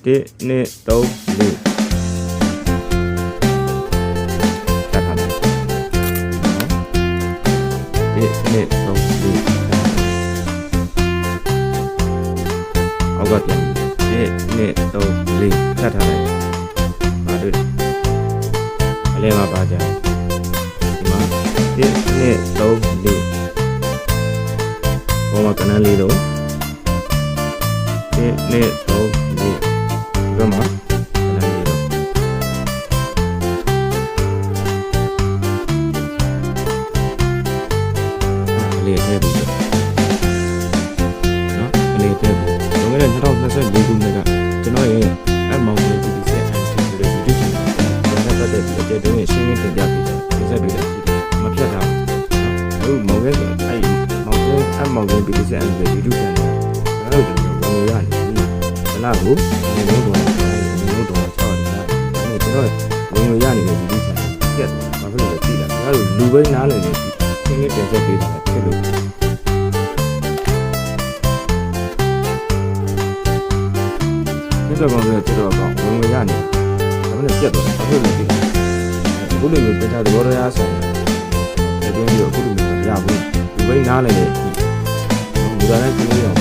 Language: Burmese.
2 3 4တတ်ထားတယ်1 2 3 4အောက်ကပြန်1 2 3 4တတ်ထားတယ်ပါတွေ့အလဲမှာပါကြဒီမှာ1 2 3 4ဘောမှာကနန်းလေးတော့1 2 3 4ဒီဘက်မှာကနန်းလေးတော့အလေးထည့်ပြီးတော့နော်အလေးထည့်ပြီးလွန်ခဲ့တဲ့2024ခုနှစ်ကကျွန်တော်ရဲ့အမောင်လေးဒီဆက်အန်တီဆိုတဲ့ YouTube channel ကိုပတ်သက်ပြီးအကျဉ်းရှင်းလင်းတင်ပြပေးတာတင်ဆက်ပေးတာမဖြတ်ထားဘူးနော်အခုမောင်ရဲ့အဲ့မောင်လေးဒီဆက်အန်တီ YouTube channel အဲ့လိုကျွန်တော်ဝင်ရနေပြီခဏကိုဒီလိုတော့ချောက်နေတာအဲ့ကျွန်တော်ဝင်ရနေတဲ့ YouTube channel ပြတ်သွားဘာဖြစ်လို့လဲကြည့်တာအဲ့လိုလူပဲနားလည်နေပြီရှင်းလင်းတင်ဆက်ပေးတာဖြစ်လို့ဒီတော့ကောင်ဆိုတော့ကောင်ဝင်ရနေဒါမှလည်းပြတ်သွားဘာဖြစ်လို့လဲကြည့်အခုလိုမျိုးတင်ထားသဘောတရားဆိုင်တယ်ဒီလိုမျိုးအခုလိုမျိုးရဘူးလူပဲနားလည်နေပြီဘူတာနဲ့ကြည့်ရအောင်